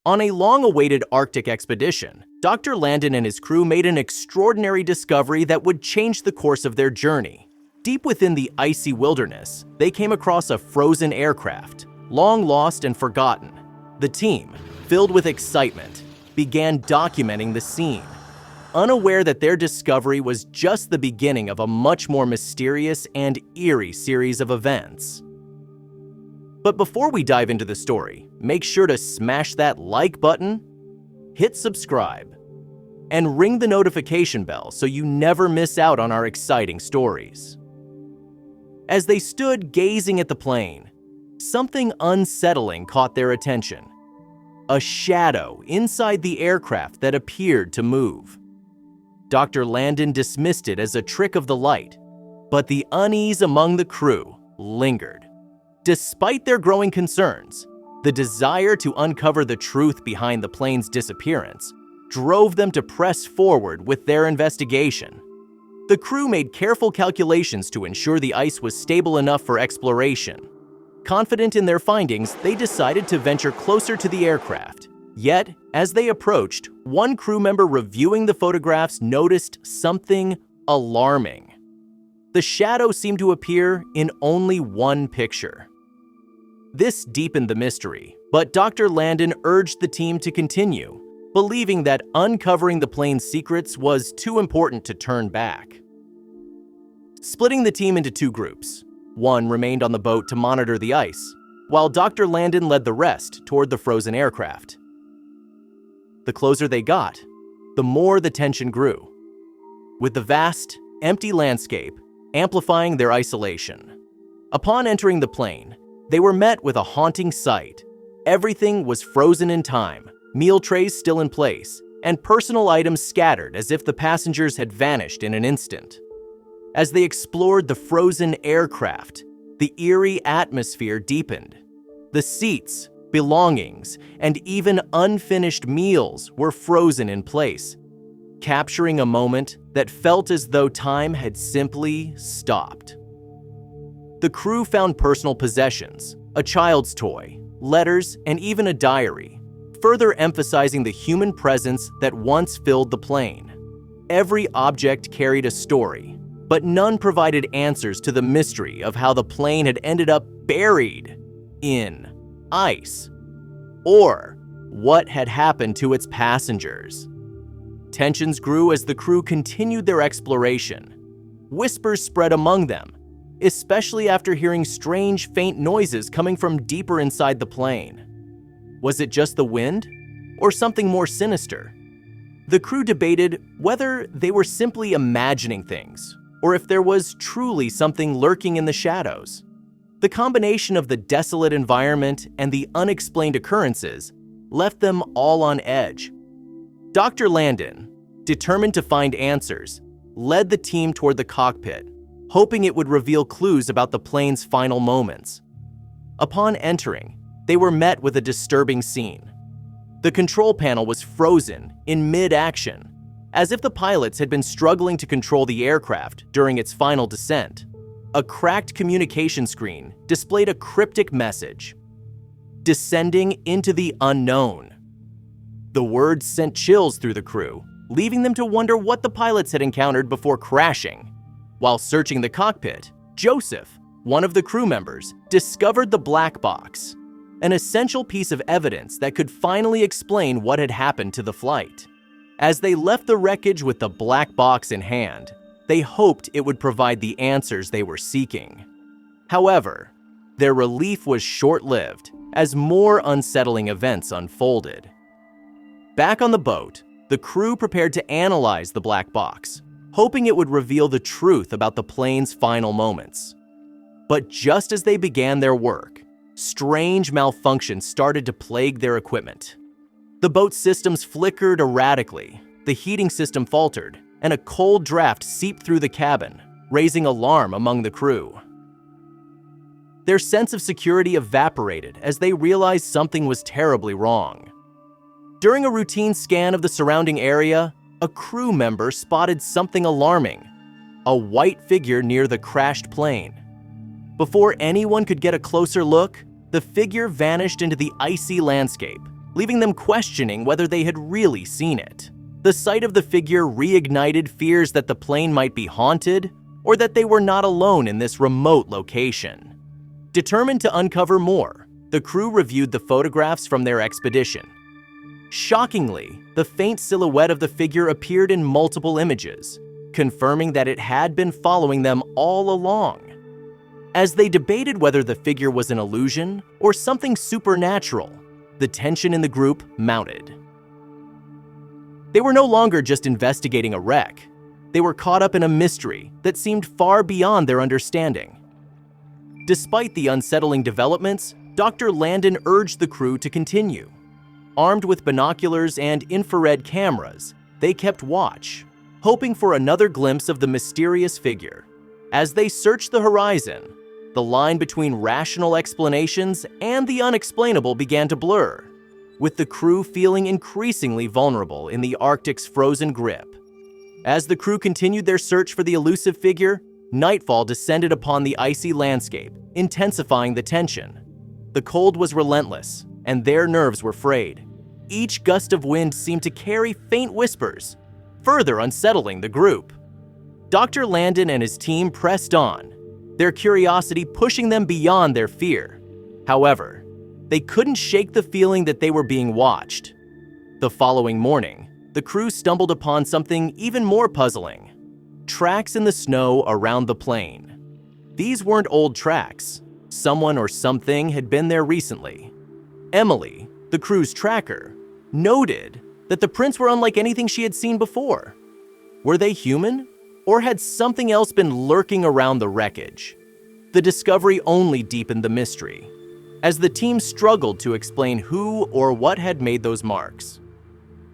On a long-awaited Arctic expedition, Dr. Landon and his crew made an extraordinary discovery that would change the course of their journey. Deep within the icy wilderness, they came across a frozen aircraft, long lost and forgotten. The team, filled with excitement, began documenting the scene, unaware that their discovery was just the beginning of a much more mysterious and eerie series of events. But before we dive into the story, make sure to smash that like button, hit subscribe, and ring the notification bell so you never miss out on our exciting stories. As they stood gazing at the plane, something unsettling caught their attention. A shadow inside the aircraft that appeared to move. Dr. Landon dismissed it as a trick of the light, but the unease among the crew lingered. Despite their growing concerns, the desire to uncover the truth behind the plane's disappearance drove them to press forward with their investigation. The crew made careful calculations to ensure the ice was stable enough for exploration. Confident in their findings, they decided to venture closer to the aircraft. Yet, as they approached, one crew member reviewing the photographs noticed something alarming. The shadow seemed to appear in only one picture. This deepened the mystery, but Dr. Landon urged the team to continue, believing that uncovering the plane's secrets was too important to turn back. Splitting the team into two groups, one remained on the boat to monitor the ice, while Dr. Landon led the rest toward the frozen aircraft. The closer they got, the more the tension grew, with the vast, empty landscape amplifying their isolation. Upon entering the plane, they were met with a haunting sight. Everything was frozen in time, meal trays still in place, and personal items scattered as if the passengers had vanished in an instant. As they explored the frozen aircraft, the eerie atmosphere deepened. The seats, belongings, and even unfinished meals were frozen in place, capturing a moment that felt as though time had simply stopped. The crew found personal possessions, a child's toy, letters, and even a diary, further emphasizing the human presence that once filled the plane. Every object carried a story, but none provided answers to the mystery of how the plane had ended up buried in ice, or what had happened to its passengers. Tensions grew as the crew continued their exploration. Whispers spread among them, especially after hearing strange, faint noises coming from deeper inside the plane. Was it just the wind, or something more sinister? The crew debated whether they were simply imagining things, or if there was truly something lurking in the shadows. The combination of the desolate environment and the unexplained occurrences left them all on edge. Dr. Landon, determined to find answers, led the team toward the cockpit, hoping it would reveal clues about the plane's final moments. Upon entering, they were met with a disturbing scene. The control panel was frozen in mid-action, as if the pilots had been struggling to control the aircraft during its final descent. A cracked communication screen displayed a cryptic message: "Descending into the unknown." The words sent chills through the crew, leaving them to wonder what the pilots had encountered before crashing. While searching the cockpit, Joseph, one of the crew members, discovered the black box, an essential piece of evidence that could finally explain what had happened to the flight. As they left the wreckage with the black box in hand, they hoped it would provide the answers they were seeking. However, their relief was short-lived as more unsettling events unfolded. Back on the boat, the crew prepared to analyze the black box, hoping it would reveal the truth about the plane's final moments. But just as they began their work, strange malfunctions started to plague their equipment. The boat's systems flickered erratically, the heating system faltered, and a cold draft seeped through the cabin, raising alarm among the crew. Their sense of security evaporated as they realized something was terribly wrong. During a routine scan of the surrounding area, a crew member spotted something alarming: a white figure near the crashed plane. Before anyone could get a closer look, the figure vanished into the icy landscape, leaving them questioning whether they had really seen it. The sight of the figure reignited fears that the plane might be haunted or that they were not alone in this remote location. Determined to uncover more, the crew reviewed the photographs from their expedition. Shockingly, the faint silhouette of the figure appeared in multiple images, confirming that it had been following them all along. As they debated whether the figure was an illusion or something supernatural, the tension in the group mounted. They were no longer just investigating a wreck. They were caught up in a mystery that seemed far beyond their understanding. Despite the unsettling developments, Dr. Landon urged the crew to continue. Armed with binoculars and infrared cameras, they kept watch, hoping for another glimpse of the mysterious figure. As they searched the horizon, the line between rational explanations and the unexplainable began to blur, with the crew feeling increasingly vulnerable in the Arctic's frozen grip. As the crew continued their search for the elusive figure, nightfall descended upon the icy landscape, intensifying the tension. The cold was relentless, and their nerves were frayed. Each gust of wind seemed to carry faint whispers, further unsettling the group. Dr. Landon and his team pressed on, their curiosity pushing them beyond their fear. However, they couldn't shake the feeling that they were being watched. The following morning, the crew stumbled upon something even more puzzling: tracks in the snow around the plane. These weren't old tracks. Someone or something had been there recently. Emily, the crew's tracker, noted that the prints were unlike anything she had seen before. Were they human, or had something else been lurking around the wreckage? The discovery only deepened the mystery, as the team struggled to explain who or what had made those marks.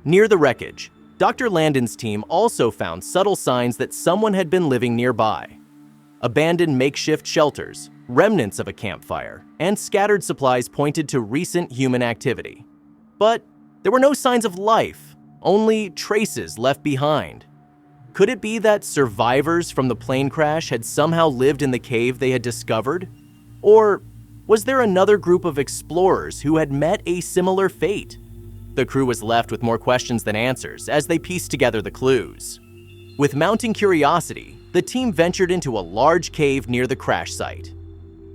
Near the wreckage, Dr. Landon's team also found subtle signs that someone had been living nearby. Abandoned makeshift shelters, remnants of a campfire, and scattered supplies pointed to recent human activity. But there were no signs of life, only traces left behind. Could it be that survivors from the plane crash had somehow lived in the cave they had discovered? Or was there another group of explorers who had met a similar fate? The crew was left with more questions than answers as they pieced together the clues. With mounting curiosity, the team ventured into a large cave near the crash site.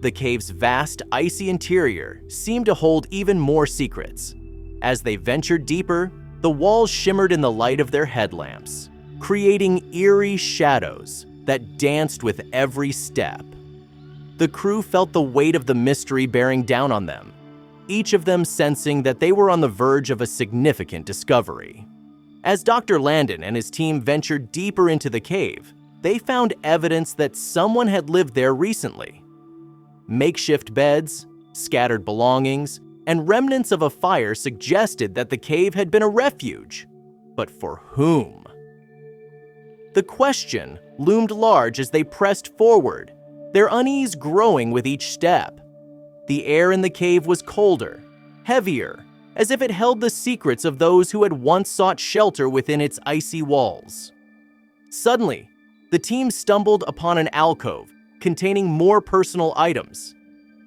The cave's vast, icy interior seemed to hold even more secrets. As they ventured deeper, the walls shimmered in the light of their headlamps, creating eerie shadows that danced with every step. The crew felt the weight of the mystery bearing down on them, each of them sensing that they were on the verge of a significant discovery. As Dr. Landon and his team ventured deeper into the cave, they found evidence that someone had lived there recently. Makeshift beds, scattered belongings, and remnants of a fire suggested that the cave had been a refuge. But for whom? The question loomed large as they pressed forward, their unease growing with each step. The air in the cave was colder, heavier, as if it held the secrets of those who had once sought shelter within its icy walls. Suddenly, the team stumbled upon an alcove containing more personal items: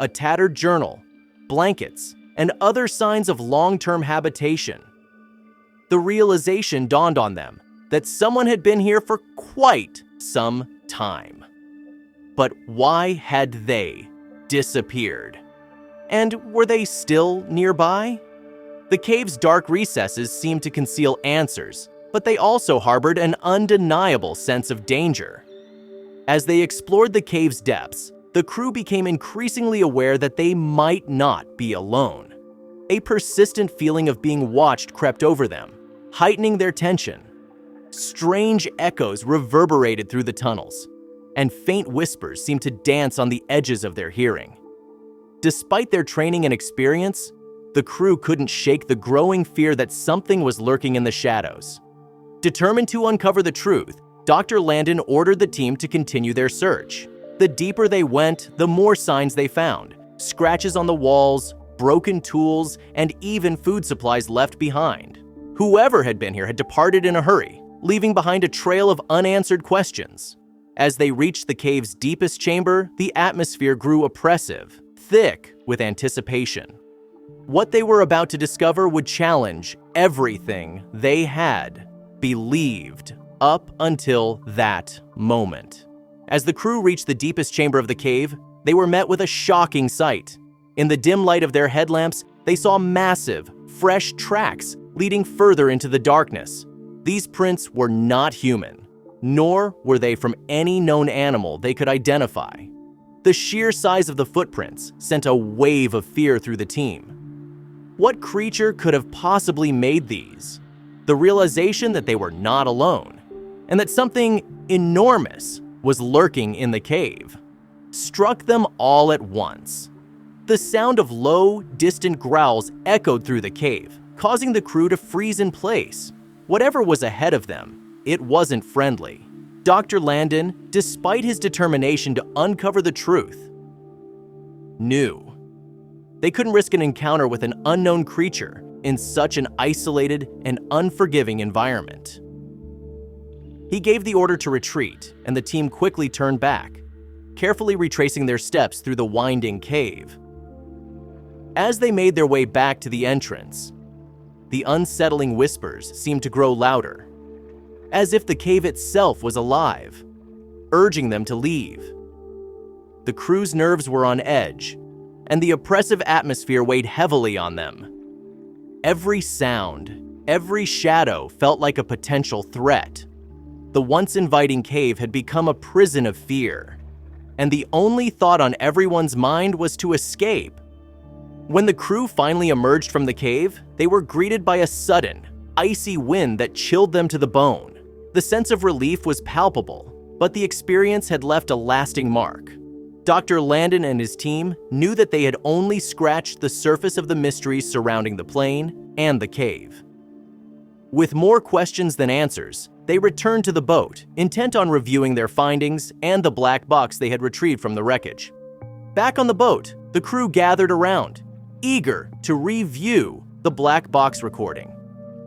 a tattered journal, blankets, and other signs of long-term habitation. The realization dawned on them that someone had been here for quite some time. But why had they disappeared? And were they still nearby? The cave's dark recesses seemed to conceal answers, but they also harbored an undeniable sense of danger. As they explored the cave's depths, the crew became increasingly aware that they might not be alone. A persistent feeling of being watched crept over them, heightening their tension. Strange echoes reverberated through the tunnels, and faint whispers seemed to dance on the edges of their hearing. Despite their training and experience, the crew couldn't shake the growing fear that something was lurking in the shadows. Determined to uncover the truth, Dr. Landon ordered the team to continue their search. The deeper they went, the more signs they found: scratches on the walls, broken tools, and even food supplies left behind. Whoever had been here had departed in a hurry, leaving behind a trail of unanswered questions. As they reached the cave's deepest chamber, the atmosphere grew oppressive, thick with anticipation. What they were about to discover would challenge everything they had believed up until that moment. As the crew reached the deepest chamber of the cave, they were met with a shocking sight. In the dim light of their headlamps, they saw massive, fresh tracks leading further into the darkness. These prints were not human, nor were they from any known animal they could identify. The sheer size of the footprints sent a wave of fear through the team. What creature could have possibly made these? The realization that they were not alone, and that something enormous was lurking in the cave, struck them all at once. The sound of low, distant growls echoed through the cave, causing the crew to freeze in place. Whatever was ahead of them, it wasn't friendly. Dr. Landon, despite his determination to uncover the truth, knew they couldn't risk an encounter with an unknown creature in such an isolated and unforgiving environment. He gave the order to retreat, and the team quickly turned back, carefully retracing their steps through the winding cave. As they made their way back to the entrance, the unsettling whispers seemed to grow louder, as if the cave itself was alive, urging them to leave. The crew's nerves were on edge, and the oppressive atmosphere weighed heavily on them. Every sound, every shadow felt like a potential threat. The once inviting cave had become a prison of fear, and the only thought on everyone's mind was to escape. When the crew finally emerged from the cave, they were greeted by a sudden, icy wind that chilled them to the bone. The sense of relief was palpable, but the experience had left a lasting mark. Dr. Landon and his team knew that they had only scratched the surface of the mysteries surrounding the plane and the cave. With more questions than answers, they returned to the boat, intent on reviewing their findings and the black box they had retrieved from the wreckage. Back on the boat, the crew gathered around, eager to review the black box recording,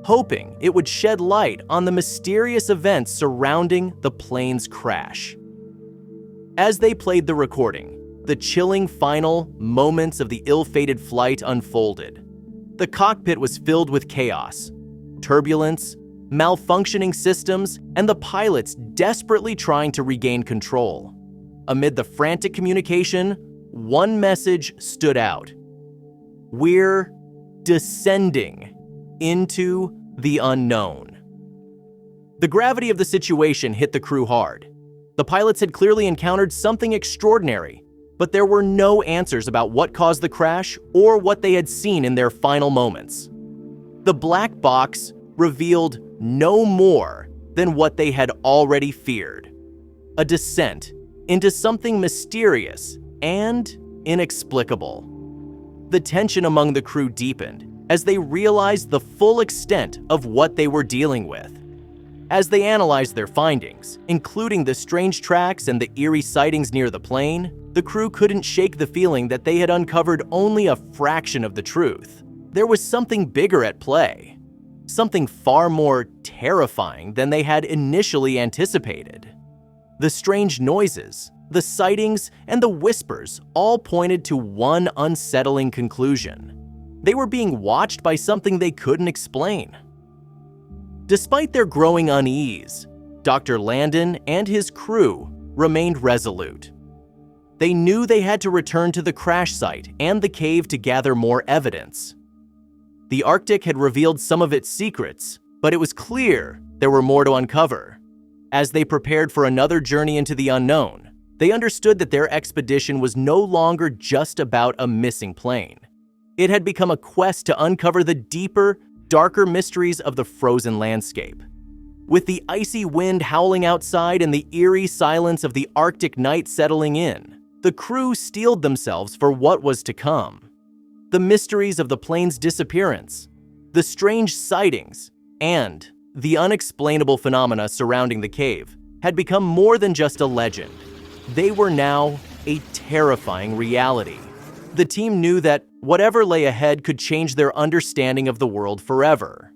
hoping it would shed light on the mysterious events surrounding the plane's crash. As they played the recording, the chilling final moments of the ill-fated flight unfolded. The cockpit was filled with chaos, turbulence, malfunctioning systems, and the pilots desperately trying to regain control. Amid the frantic communication, one message stood out. We're descending into the unknown. The gravity of the situation hit the crew hard. The pilots had clearly encountered something extraordinary, but there were no answers about what caused the crash or what they had seen in their final moments. The black box revealed no more than what they had already feared: a descent into something mysterious and inexplicable. The tension among the crew deepened as they realized the full extent of what they were dealing with. As they analyzed their findings, including the strange tracks and the eerie sightings near the plane, the crew couldn't shake the feeling that they had uncovered only a fraction of the truth. There was something bigger at play, something far more terrifying than they had initially anticipated. The strange noises, the sightings, and the whispers all pointed to one unsettling conclusion. They were being watched by something they couldn't explain. Despite their growing unease, Dr. Landon and his crew remained resolute. They knew they had to return to the crash site and the cave to gather more evidence. The Arctic had revealed some of its secrets, but it was clear there were more to uncover. As they prepared for another journey into the unknown, they understood that their expedition was no longer just about a missing plane. It had become a quest to uncover the deeper, darker mysteries of the frozen landscape. With the icy wind howling outside and the eerie silence of the Arctic night settling in, the crew steeled themselves for what was to come. The mysteries of the plane's disappearance, the strange sightings, and the unexplainable phenomena surrounding the cave had become more than just a legend. They were now a terrifying reality. The team knew that whatever lay ahead could change their understanding of the world forever.